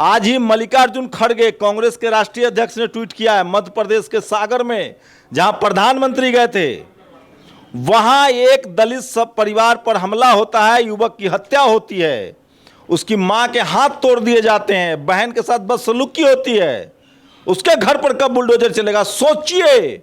आज ही मल्लिकार्जुन खड़गे कांग्रेस के राष्ट्रीय अध्यक्ष ने ट्वीट किया है, मध्य प्रदेश के सागर में जहां प्रधानमंत्री गए थे वहां एक दलित सब परिवार पर हमला होता है, युवक की हत्या होती है, उसकी मां के हाथ तोड़ दिए जाते हैं, बहन के साथ बदसलूकी होती है, उसके घर पर कब बुलडोजर चलेगा। सोचिए,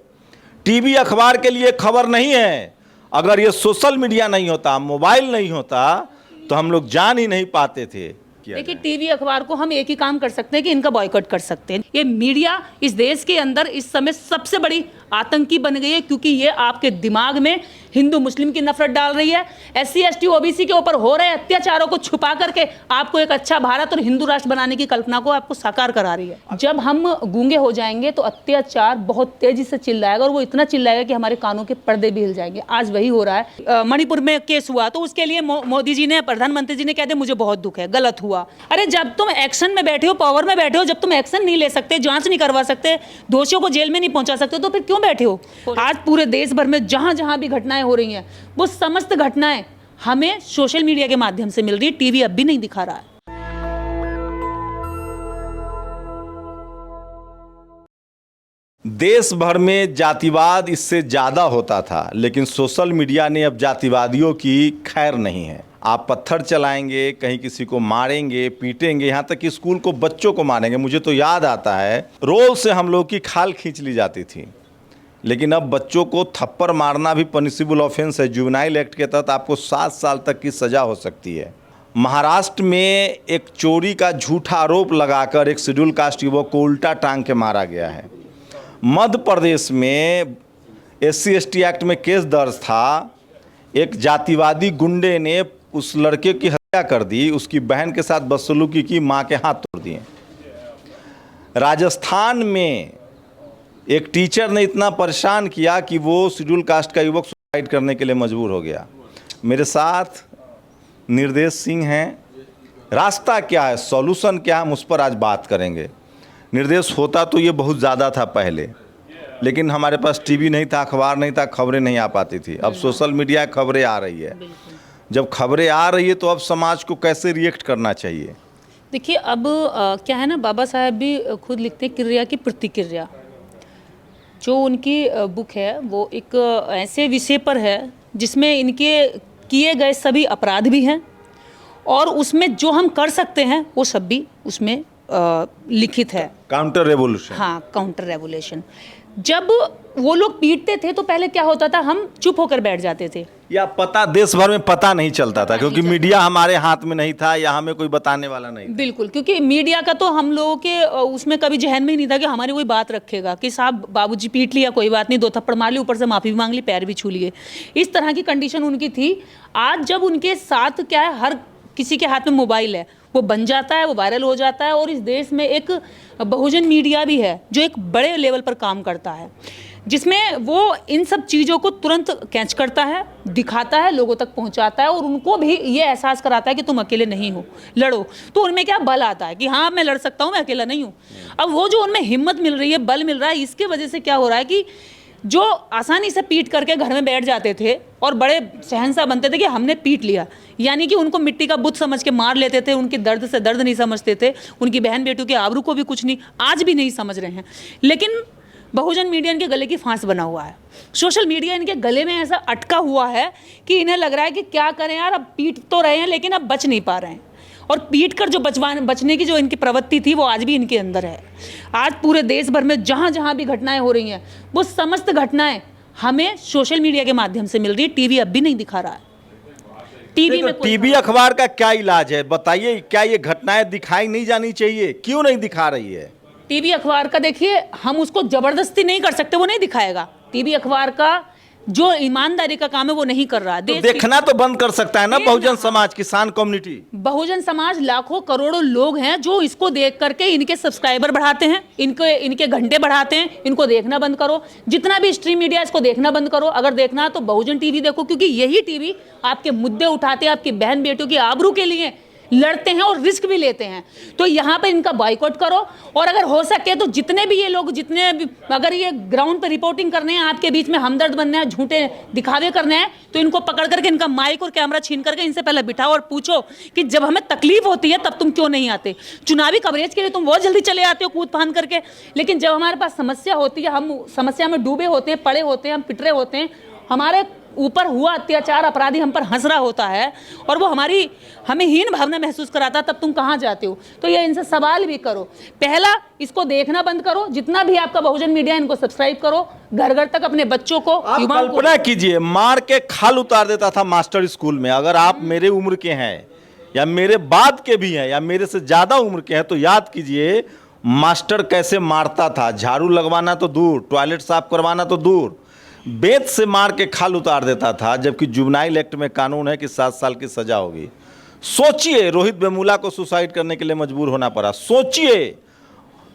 टीवी अखबार के लिए खबर नहीं है। अगर ये सोशल मीडिया नहीं होता, मोबाइल नहीं होता तो हम लोग जान ही नहीं पाते थे। देखिए, टीवी अखबार को हम एक ही काम कर सकते हैं कि इनका बॉयकॉट कर सकते हैं। ये मीडिया इस देश के अंदर इस समय सबसे बड़ी आतंकी बन गई है, क्योंकि ये आपके दिमाग में हिंदू मुस्लिम की नफरत डाल रही है। SC ST OBC के ऊपर हो रहे अत्याचारों को छुपा करके आपको एक अच्छा भारत और हिंदू राष्ट्र बनाने की कल्पना को आपको साकार करा रही है। जब हम गूंगे हो जाएंगे तो अत्याचार बहुत तेजी से चिल्लाएगा, और वो इतना चिल्लाएगा कि हमारे कानों के पर्दे भी हिल जाएंगे। आज वही हो रहा है। मणिपुर में केस हुआ तो उसके लिए मोदी जी ने, प्रधानमंत्री जी ने कह दिया मुझे बहुत दुख है, गलत हुआ। अरे जब तुम एक्शन में बैठे हो, पावर में बैठे हो, जब तुम एक्शन नहीं ले सकते, जांच नहीं करवा सकते, दोषियों को जेल में नहीं पहुंचा सकते, तो फिर क्यों बैठे हो। आज पूरे देश भर में जहां जहां भी घटनाएं हो रही हैं, वो समस्त घटनाएं हमें सोशल मीडिया के माध्यम से मिल रही है। टीवी अब भी नहीं दिखा रहा है। देश भर में जातिवाद इससे ज़्यादा होता था, लेकिन सोशल मीडिया ने अब जातिवादियों की खैर नहीं है। आप पत्थर चलाएंगे, कहीं किसी को मारेंगे, पीटेंगे, यहाँ तक कि स्कूल को बच्चों को मारेंगे। मुझे तो याद आता है, रोल से हम लोग की खाल खींच ली जाती थी, लेकिन अब बच्चों को थप्पड़ मारना भी पनिशेबल ऑफेंस है। जुवेनाइल एक्ट के तहत आपको 7 साल तक की सज़ा हो सकती है। महाराष्ट्र में एक चोरी का झूठा आरोप लगाकर एक शेड्यूल कास्ट युवक को उल्टा टांग के मारा गया है। मध्य प्रदेश में SC ST एक्ट में केस दर्ज था। एक जातिवादी गुंडे ने उस लड़के की हत्या कर दी, उसकी बहन के साथ बदसलूकी की, मां के हाथ तोड़ दिए। राजस्थान में एक टीचर ने इतना परेशान किया कि वो शेड्यूल कास्ट का युवक सुसाइड करने के लिए मजबूर हो गया। मेरे साथ निर्देश सिंह हैं। रास्ता क्या है, सॉल्यूशन क्या है, हम उस पर आज बात करेंगे। निर्देश होता तो ये बहुत ज़्यादा था पहले, लेकिन हमारे पास टीवी नहीं था, अखबार नहीं था, खबरें नहीं आ पाती थी। अब सोशल मीडिया खबरें आ रही है। जब खबरें आ रही है तो अब समाज को कैसे रिएक्ट करना चाहिए। देखिए, अब क्या है ना, बाबा साहब भी खुद लिखते हैं क्रिया की प्रतिक्रिया। जो उनकी बुक है वो एक ऐसे विषय पर है जिसमें इनके किए गए सभी अपराध भी हैं, और उसमें जो हम कर सकते हैं वो सब भी उसमें लिखित है। Counter revolution. हाँ, काउंटर रेवोल्यूशन। जब वो लोग पीटते थे तो पहले क्या होता था, हम चुप होकर बैठ जाते थे, या पता देश भर में पता नहीं चलता था, क्योंकि मीडिया हमारे हाथ में नहीं था या हमें कोई बताने वाला नहीं था। बिल्कुल, क्योंकि मीडिया का तो हम लोगों के उसमें कभी जहन में ही नहीं था कि हमारी कोई बात रखेगा, कि साहब बाबूजी पीट लिया, कोई बात नहीं, 2 थप्पड़ मार ली, ऊपर से माफ़ी भी मांग ली, पैर भी छू लिए। इस तरह की कंडीशन उनकी थी। आज जब उनके साथ क्या है, हर किसी के हाथ में मोबाइल है, वो बन जाता है, वो वायरल हो जाता है, और इस देश में एक बहुजन मीडिया भी है जो एक बड़े लेवल पर काम करता है, जिसमें वो इन सब चीज़ों को तुरंत कैच करता है, दिखाता है, लोगों तक पहुंचाता है, और उनको भी ये एहसास कराता है कि तुम अकेले नहीं हो, लड़ो। तो उनमें क्या बल आता है कि हाँ मैं लड़ सकता हूँ, मैं अकेला नहीं हूँ। अब वो जो उनमें हिम्मत मिल रही है, बल मिल रहा है, इसके वजह से क्या हो रहा है कि जो आसानी से पीट करके घर में बैठ जाते थे और बड़े शहंशाह बनते थे कि हमने पीट लिया, यानी कि उनको मिट्टी का बुत समझ के मार लेते थे, उनके दर्द से दर्द नहीं समझते थे, उनकी बहन बेटियों के आबरू को भी कुछ नहीं, आज भी नहीं समझ रहे हैं। लेकिन बहुजन मीडिया इनके गले की फांस बना हुआ है। सोशल मीडिया इनके गले में ऐसा अटका हुआ है कि इन्हें लग रहा है कि क्या करें यार, अब पीट तो रहे हैं लेकिन अब बच नहीं पा रहे हैं, और पीट कर जो बचने की जो इनकी प्रवृत्ति थी वो आज भी इनके अंदर है। आज पूरे देश भर में जहाँ जहाँ भी घटनाएं हो रही हैं, वो समस्त घटनाएं हमें सोशल मीडिया के माध्यम से मिल रही है। टीवी अब भी नहीं दिखा रहा है। टीवी अखबार का क्या इलाज है, बताइए। क्या ये घटनाएं दिखाई नहीं जानी चाहिए, क्यों नहीं दिखा रही है। टीवी अखबार का देखिए, हम उसको जबरदस्ती नहीं कर सकते, वो नहीं दिखाएगा। टीवी अखबार का जो ईमानदारी का काम है वो नहीं कर रहा है। तो देखना तो बंद कर सकता है ना बहुजन समाज, किसान कम्युनिटी। बहुजन समाज लाखों करोड़ों लोग हैं जो इसको देख करके इनके सब्सक्राइबर बढ़ाते हैं, इनके घंटे बढ़ाते हैं। इनको देखना बंद करो, जितना भी स्ट्रीम मीडिया इसको देखना बंद करो। अगर देखना है तो बहुजन टीवी देखो, क्योंकि यही टीवी आपके मुद्दे उठाते हैं, आपकी बहन बेटियों की आबरू के लिए लड़ते हैं और रिस्क भी लेते हैं। तो यहाँ पे इनका बाइकआउट करो, और अगर हो सके तो जितने भी ये लोग, जितने भी अगर ये ग्राउंड पे रिपोर्टिंग करने हैं, आपके बीच में हमदर्द बनना है, झूठे दिखावे करने हैं, तो इनको पकड़ करके इनका माइक और कैमरा छीन करके इनसे पहले बिठाओ और पूछो कि जब हमें तकलीफ होती है तब तुम क्यों नहीं आते। चुनावी कवरेज के लिए तुम बहुत जल्दी चले आते हो कूद फान करके, लेकिन जब हमारे पास समस्या होती है, हम समस्या में डूबे होते हैं, पड़े होते हैं, हम पिट रहे होते हैं, हमारे ऊपर हुआ अत्याचार, अपराधी हम पर हंस रहा होता है और वो हमें हीन भावना महसूस कराता, तब तुम कहाँ जाते हो। तो ये इनसे सवाल भी करो, पहला इसको देखना बंद करो, जितना भी आपका बहुजन मीडिया, इनको सब्सक्राइब करो, घर घर तक अपने बच्चों को, युवाओं को। कल्पना कीजिए, मार के खाल उतार देता था मास्टर स्कूल में। अगर आप मेरे उम्र के हैं या मेरे बाद के भी हैं या मेरे से ज्यादा उम्र के हैं तो याद कीजिए मास्टर कैसे मारता था। झाड़ू लगवाना तो दूर, टॉयलेट साफ करवाना तो दूर, बेत से मार के खाल उतार देता था। जबकि जुवेनाइल एक्ट में कानून है कि 7 साल की सजा होगी। सोचिए, रोहित वेमुला को सुसाइड करने के लिए मजबूर होना पड़ा। सोचिए,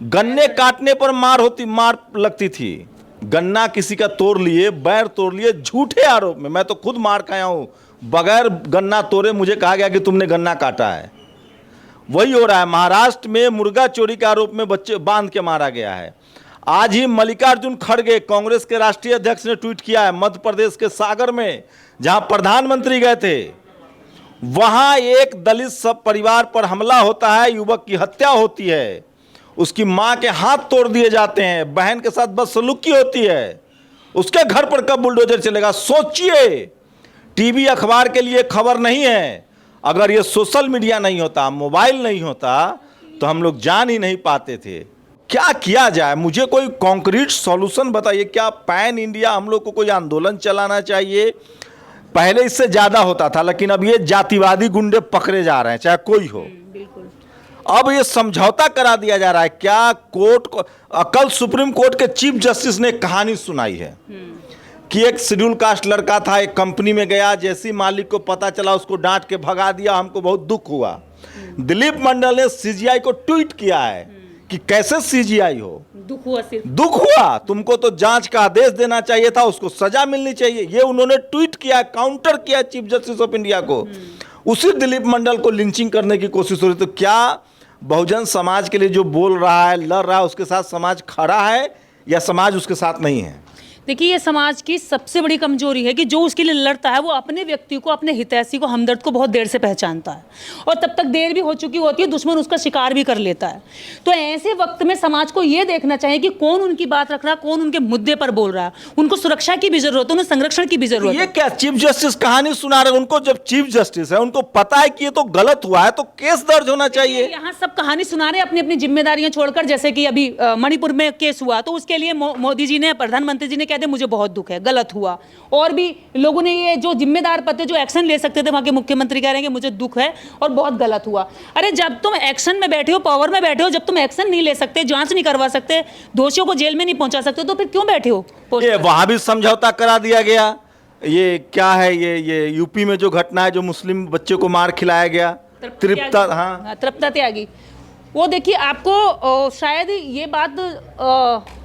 गन्ने काटने पर मार लगती थी। गन्ना किसी का तोड़ लिए, बैर तोड़ लिए, झूठे आरोप में। मैं तो खुद मार खाया हूं, बगैर गन्ना तोड़े मुझे कहा गया कि तुमने गन्ना काटा है। वही हो रहा है। महाराष्ट्र में मुर्गा चोरी के आरोप में बच्चे बांध के मारा गया है। आज ही मल्लिकार्जुन खड़गे, कांग्रेस के राष्ट्रीय अध्यक्ष, ने ट्वीट किया है, मध्य प्रदेश के सागर में जहां प्रधानमंत्री गए थे, वहां एक दलित सब परिवार पर हमला होता है, युवक की हत्या होती है, उसकी मां के हाथ तोड़ दिए जाते हैं, बहन के साथ बदसलूकी होती है, उसके घर पर कब बुलडोजर चलेगा। सोचिए, टीवी अखबार के लिए खबर नहीं है। अगर ये सोशल मीडिया नहीं होता, मोबाइल नहीं होता, तो हम लोग जान ही नहीं पाते थे। क्या किया जाए, मुझे कोई कॉन्क्रीट सॉल्यूशन बताइए। क्या पैन इंडिया हम लोग को कोई आंदोलन चलाना चाहिए? पहले इससे ज्यादा होता था, लेकिन अब ये जातिवादी गुंडे पकड़े जा रहे हैं, चाहे कोई हो। बिल्कुल। अब ये समझौता करा दिया जा रहा है। क्या कोर्ट को, कल सुप्रीम कोर्ट के चीफ जस्टिस ने कहानी सुनाई है कि एक शेड्यूल कास्ट लड़का था, एक कंपनी में गया, जैसी मालिक को पता चला उसको डांट के भगा दिया। हमको बहुत दुख हुआ। दिलीप मंडल ने सीजीआई को ट्वीट किया है कि कैसे सीजीआई हो, दुख हुआ, सिर्फ दुख हुआ, तुमको तो जांच का आदेश देना चाहिए था, उसको सजा मिलनी चाहिए। ये उन्होंने ट्वीट किया, काउंटर किया चीफ जस्टिस ऑफ इंडिया को। उसी दिलीप मंडल को लिंचिंग करने की कोशिश हो रही। तो क्या बहुजन समाज के लिए जो बोल रहा है, लड़ रहा है, उसके साथ समाज खड़ा है या समाज उसके साथ नहीं है? देखिए, ये समाज की सबसे बड़ी कमजोरी है कि जो उसके लिए लड़ता है वो अपने व्यक्ति को, अपने हितैषी को, हमदर्द को बहुत देर से पहचानता है, और तब तक देर भी हो चुकी होती है, दुश्मन उसका शिकार भी कर लेता है। तो ऐसे वक्त में समाज को ये देखना चाहिए कि कौन उनकी बात रख रहा है, कौन उनके मुद्दे पर बोल रहा है। उनको सुरक्षा की भी जरूरत है, उन्हें संरक्षण की भी जरूरत है। ये क्या चीफ जस्टिस कहानी सुना रहे हैं? उनको, जब चीफ जस्टिस है, उनको पता है कि ये तो गलत हुआ है, तो केस दर्ज होना चाहिए। यहाँ सब कहानी सुना रहे हैं अपनी अपनी जिम्मेदारियां छोड़कर। जैसे कि अभी मणिपुर में केस हुआ, तो उसके लिए मोदी जी ने, प्रधानमंत्री जी ने कह दिया मुझे बहुत दुख है, गलत हुआ। और भी लोगों ने, ये जो जिम्मेदार पते, जो एक्शन ले सकते थे, वहां के मुख्यमंत्री कह रहे हैं कि मुझे दुख है और बहुत गलत हुआ। अरे जब तुम एक्शन में बैठे हो, पावर में बैठे हो, जब तुम एक्शन नहीं ले सकते, जांच नहीं करवा सकते, दोषियों को जेल में नहीं पहुंचा सकते, तो फिर क्यों बैठे हो? ये वहां भी समझौता करा दिया गया। ये क्या है, ये यूपी में जो घटना है, जो मुस्लिम बच्चे को मार खिलाया गया, तृप्ता, हाँ, तृप्ता त्यागी, वो देखिए, आपको शायद ये बात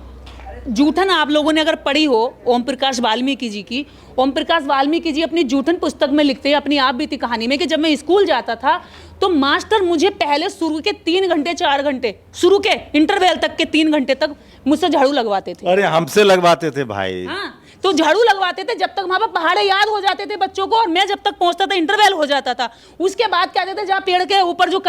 जूठन आप लोगों ने अगर पढ़ी हो, ओम प्रकाश वाल्मीकि जी की। ओम प्रकाश वाल्मीकि जी अपनी जूठन पुस्तक में लिखते हैं, अपनी आप बीती कहानी में, कि जब मैं स्कूल जाता था तो मास्टर मुझे पहले शुरू के 3 घंटे 4 घंटे, शुरू के इंटरवल तक के 3 घंटे तक मुझसे झाड़ू लगवाते थे। अरे हमसे लगवाते थे भाई। हाँ, तो झाड़ू लगवाते थे जब तक वहां पर पहाड़े याद हो जाते थे बच्चों को, और मैं जब तक पहुंचता था इंटरवल हो जाता था। उसके बाद कहते थे जहाँ पेड़ के ऊपर जो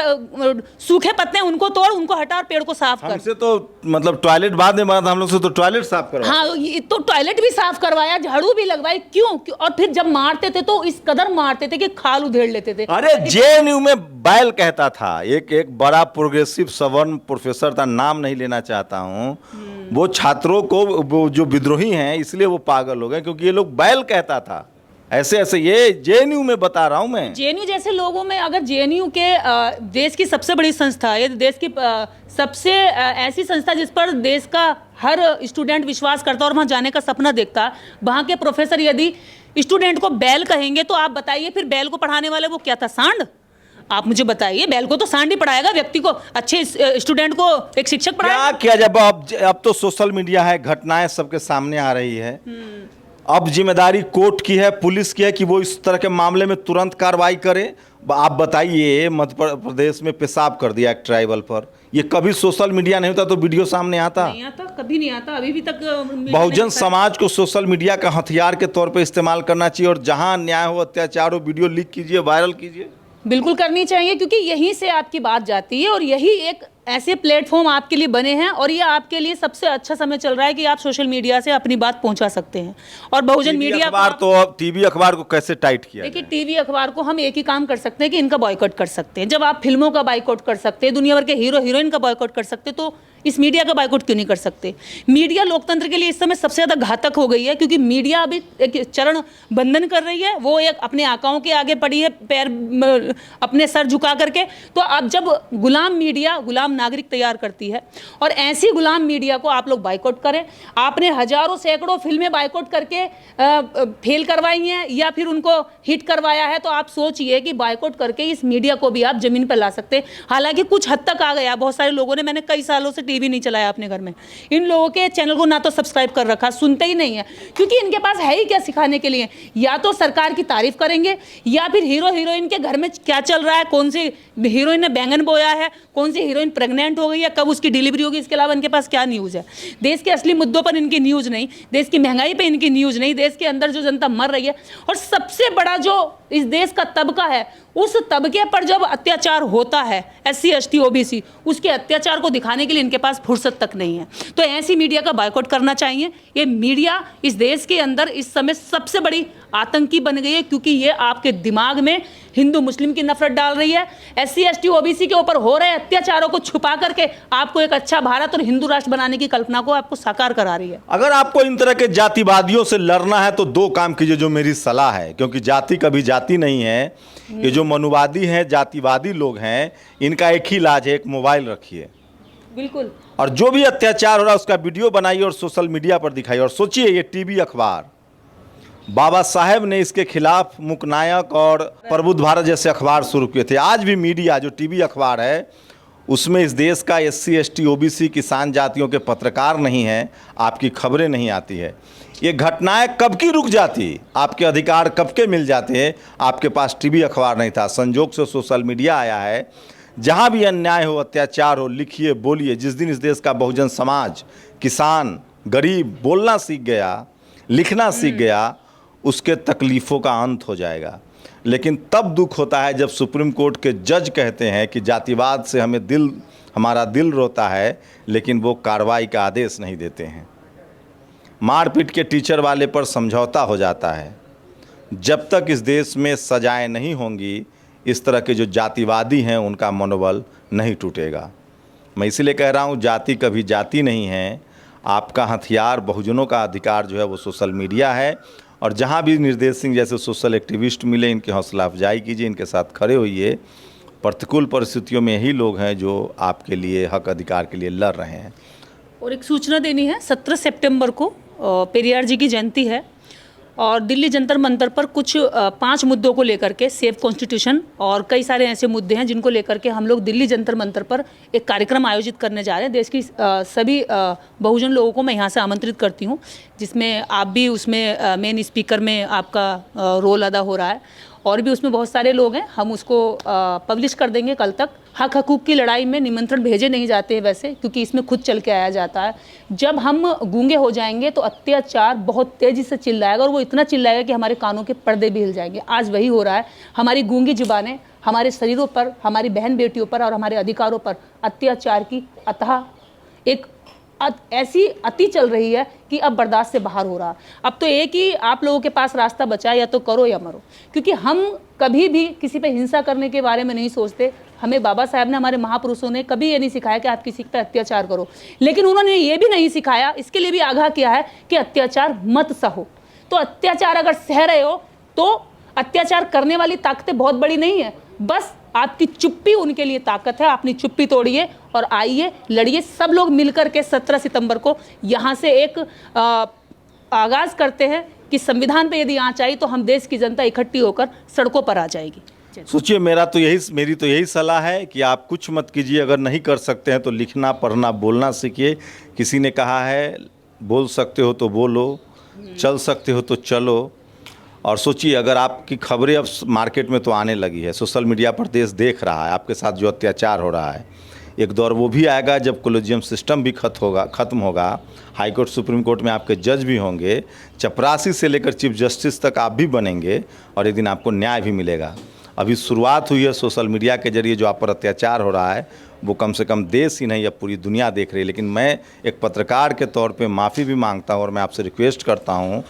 सूखे पत्ते हैं उनको तोड़, उनको हटा और पेड़ को साफ कर। हमसे तो मतलब टॉयलेट बाद में बना था, हम लोग से तो टॉयलेट साफ करवाया। हाँ, तो टॉयलेट भी साफ करवाया, झाड़ू भी लगवाई। क्यों? और फिर जब मारते थे तो इस कदर मारते थे कि खाल उधेड़ लेते थे। अरे जेएनयू में बैल कहता था, एक बड़ा प्रोग्रेसिव सवर्ण प्रोफेसर था, नाम नहीं लेना चाहता हूँ, वो छात्रों को, वो जो विद्रोही हैं इसलिए वो पागल हो गए, क्योंकि ये लोग बैल कहता था। ऐसे ऐसे, ये जेएनयू में बता रहा हूं मैं। जेएनयू जैसे लोगों में, अगर जेएनयू के देश की सबसे बड़ी संस्था है, देश की सबसे ऐसी संस्था जिस पर देश का हर स्टूडेंट विश्वास करता और वहां जाने का सपना देखता, वहां के प्रोफेसर यदि स्टूडेंट को बैल कहेंगे, तो आप बताइए फिर बैल को पढ़ाने वाले वो क्या था, सांड? आप मुझे बताइए, बैल को तो सांड ही पढ़ाएगा, व्यक्ति को, अच्छे स्टूडेंट को एक शिक्षक पढ़ाएगा। क्या किया जाए? अब तो सोशल मीडिया है, घटनाएं सबके सामने आ रही है। अब जिम्मेदारी कोर्ट की है, पुलिस की है कि वो इस तरह के मामले में तुरंत कार्रवाई करे। आप बताइए, मध्य प्रदेश में पेशाब कर दिया एक ट्राइबल पर, ये कभी सोशल मीडिया नहीं होता तो वीडियो सामने आता? नहीं आता, कभी नहीं आता, अभी भी तक बहुजन समाज को सोशल मीडिया का हथियार के तौर पे इस्तेमाल करना चाहिए, और जहां अन्याय हो, अत्याचार हो, वीडियो लीक कीजिए, वायरल कीजिए। बिल्कुल करनी चाहिए, क्योंकि यहीं से आपकी बात जाती है और यही एक ऐसे प्लेटफॉर्म आपके लिए बने हैं, और ये आपके लिए सबसे अच्छा समय चल रहा है कि आप सोशल मीडिया से अपनी बात पहुंचा सकते हैं। और बहुजन मीडिया अखबार तो, अब टीवी अखबार को कैसे टाइट किया? देखिए, टीवी अखबार को हम एक ही काम कर सकते हैं कि इनका बॉयकॉट कर सकते हैं। जब आप फिल्मों का बॉयकॉट कर सकते हैं, दुनिया भर के हीरो हीरोइन का बॉयकॉट कर सकते हैं, तो इस मीडिया का बॉयकॉट क्यों नहीं कर सकते? मीडिया लोकतंत्र के लिए इस समय सबसे ज़्यादा घातक हो गई है, क्योंकि मीडिया अभी एक चरण बंधन कर रही है, वो एक अपने आकाओं के आगे पड़ी है, पैर अपने सर झुका करके। तो अब जब गुलाम मीडिया गुलाम नागरिक तैयार करती है, और ऐसी गुलाम मीडिया को आप लोग बाइकआउट करें। आपने हजारों सैकड़ों फिल्में बाइकआउट करके फेल करवाई हैं या फिर उनको हिट करवाया है, तो आप सोचिए कि बाइकआउट करके इस मीडिया को भी आप जमीन पर ला सकते हैं। हालांकि कुछ हद तक आ गया, बहुत सारे लोगों ने, मैंने कई सालों से टीवी नहीं चलाया अपने घर में, इन लोगों के चैनल को ना तो सब्सक्राइब कर रखा, सुनते ही नहीं है, क्योंकि इनके पास है ही क्या सिखाने के लिए? या तो सरकार की तारीफ करेंगे, या फिर हीरो हीरोइन के घर में क्या चल रहा है, कौन सी हीरोइन ने बैंगन बोया है, कौन सी हीरोइन प्रेग्नेंट हो गई है, कब उसकी डिलीवरी होगी, इसके अलावा इनके पास क्या न्यूज़ है? देश के असली मुद्दों पर इनकी न्यूज़ नहीं, देश की महंगाई पे इनकी न्यूज़ नहीं, देश के अंदर जो जनता मर रही है, और सबसे बड़ा जो इस देश का तबका है, उस तबके पर जब अत्याचार होता है, SC ST OBC, उसके अत्याचार को दिखाने के लिए इनके पास फुर्सत तक नहीं है। तो ऐसी मीडिया का बायकॉट करना चाहिए। ये मीडिया इस देश के अंदर इस समय सबसे बड़ी आतंकी बन गई है, क्योंकि ये आपके दिमाग में हिंदू मुस्लिम की नफरत डाल रही है। SC ST OBC के ऊपर हो रहे अत्याचारों को छुपा करके आपको एक अच्छा भारत और हिंदू राष्ट्र बनाने की कल्पना को आपको साकार करा रही है। अगर आपको इन तरह के जातिवादियों से लड़ना है तो दो काम कीजिए, जो मेरी सलाह है, क्योंकि जाति कभी जाति नहीं है। ये जो मनुवादी हैं, जातिवादी लोग हैं, इनका एक ही इलाज है, एक मोबाइल रखिए, बिल्कुल, और जो भी अत्याचार हो रहा है उसका वीडियो बनाइए और सोशल मीडिया पर दिखाइए। और सोचिए, ये टीवी अखबार, बाबा साहेब ने इसके खिलाफ मुकनायक और प्रबुद्ध भारत जैसे अखबार शुरू किए थे। आज भी मीडिया जो टीवी अखबार है, उसमें इस देश का SC ST OBC किसान जातियों के पत्रकार नहीं हैं, आपकी खबरें नहीं आती है। ये घटनाएं कब की रुक जाती, आपके अधिकार कब के मिल जाते हैं? आपके पास टीवी अखबार नहीं था, संजोग से सोशल मीडिया आया है। जहां भी अन्याय हो, अत्याचार हो, लिखिए, बोलिए। जिस दिन इस देश का बहुजन समाज, किसान, गरीब बोलना सीख गया, लिखना सीख गया, उसके तकलीफ़ों का अंत हो जाएगा। लेकिन तब दुख होता है जब सुप्रीम कोर्ट के जज कहते हैं कि जातिवाद से हमारा दिल रोता है, लेकिन वो कार्रवाई का आदेश नहीं देते हैं। मारपीट के टीचर वाले पर समझौता हो जाता है। जब तक इस देश में सजाएं नहीं होंगी, इस तरह के जो जातिवादी हैं उनका मनोबल नहीं टूटेगा। मैं इसीलिए कह रहा हूँ, जाति कभी जाति नहीं है। आपका हथियार, बहुजनों का अधिकार जो है वो सोशल मीडिया है। और जहाँ भी निर्देश सिंह जैसे सोशल एक्टिविस्ट मिले, इनकी हौसला अफजाई कीजिए, इनके साथ खड़े होइए। प्रतिकूल परिस्थितियों में यही लोग हैं जो आपके लिए, हक अधिकार के लिए लड़ रहे हैं। और एक सूचना देनी है, 17 सितंबर को पेरियार जी की जयंती है, और दिल्ली जंतर मंतर पर कुछ 5 मुद्दों को लेकर के, सेव कॉन्स्टिट्यूशन और कई सारे ऐसे मुद्दे हैं जिनको लेकर के हम लोग दिल्ली जंतर मंतर पर एक कार्यक्रम आयोजित करने जा रहे हैं। देश की सभी बहुजन लोगों को मैं यहाँ से आमंत्रित करती हूँ, जिसमें आप भी उसमें मेन स्पीकर में आपका रोल अदा हो रहा है, और भी उसमें बहुत सारे लोग हैं। हम उसको पब्लिश कर देंगे कल तक। हक हकूक़ की लड़ाई में निमंत्रण भेजे नहीं जाते हैं वैसे, क्योंकि इसमें खुद चल के आया जाता है। जब हम गूंगे हो जाएंगे तो अत्याचार बहुत तेज़ी से चिल्लाएगा, और वो इतना चिल्लाएगा कि हमारे कानों के पर्दे भी हिल जाएंगे। आज वही हो रहा है। हमारी गूंगी जुबानें हमारे शरीरों पर, हमारी बहन बेटियों पर और हमारे अधिकारों पर अत्याचार की अतः एक ऐसी अति चल रही है कि अब बर्दाश्त से बाहर हो रहा। अब तो एक ही आप लोगों के पास रास्ता बचा है, या तो करो या मरो, क्योंकि हम कभी भी किसी पे हिंसा करने के बारे में नहीं सोचते। हमें बाबा साहब ने, हमारे महापुरुषों ने कभी ये नहीं सिखाया कि आप किसी पे अत्याचार करो, लेकिन उन्होंने ये भी नहीं सिखाया, इसके लिए भी आगाह किया है कि अत्याचार मत सहो। तो अत्याचार अगर सह रहे हो तो अत्याचार करने वाली ताकतें बहुत बड़ी नहीं है, बस आपकी चुप्पी उनके लिए ताकत है। अपनी चुप्पी तोड़िए और आइए, लड़िए। सब लोग मिलकर के 17 सितंबर को यहाँ से एक आगाज़ करते हैं कि संविधान पे यदि आँच आई तो हम देश की जनता इकट्ठी होकर सड़कों पर आ जाएगी। सोचिए, मेरी तो यही सलाह है कि आप कुछ मत कीजिए। अगर नहीं कर सकते हैं तो लिखना, पढ़ना, बोलना सीखिए। किसी ने कहा है, बोल सकते हो तो बोलो, चल सकते हो तो चलो, और सोचिए, अगर आपकी खबरें अब मार्केट में तो आने लगी है, सोशल मीडिया पर देश देख रहा है आपके साथ जो अत्याचार हो रहा है, एक दौर वो भी आएगा जब कोलेजियम सिस्टम भी ख़त्म होगा, हाई कोर्ट सुप्रीम कोर्ट में आपके जज भी होंगे, चपरासी से लेकर चीफ जस्टिस तक आप भी बनेंगे और एक दिन आपको न्याय भी मिलेगा। अभी शुरुआत हुई है सोशल मीडिया के जरिए जो आप पर अत्याचार हो रहा है, वो कम से कम देश ही नहीं अब पूरी दुनिया देख रही है। लेकिन मैं एक पत्रकार के तौर पे माफ़ी भी मांगता हूँ और मैं आपसे रिक्वेस्ट करता हूँ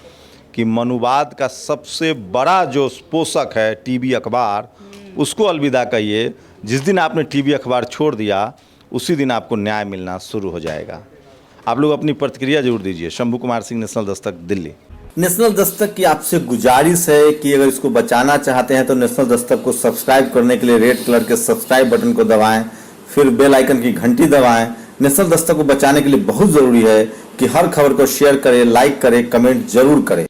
कि मनुवाद का सबसे बड़ा जो पोषक है टीवी अखबार, उसको अलविदा कहिए। जिस दिन आपने टीवी अखबार छोड़ दिया उसी दिन आपको न्याय मिलना शुरू हो जाएगा। आप लोग अपनी प्रतिक्रिया जरूर दीजिए। शंभू कुमार सिंह, नेशनल दस्तक, दिल्ली। नेशनल दस्तक की आपसे गुजारिश है कि अगर इसको बचाना चाहते हैं तो नेशनल दस्तक को सब्सक्राइब करने के लिए रेड कलर के सब्सक्राइब बटन को दबाएं, फिर बेल आइकन की घंटी दबाएं। नेशनल दस्तक को बचाने के लिए बहुत ज़रूरी है कि हर खबर को शेयर करें, लाइक करें, कमेंट जरूर करें।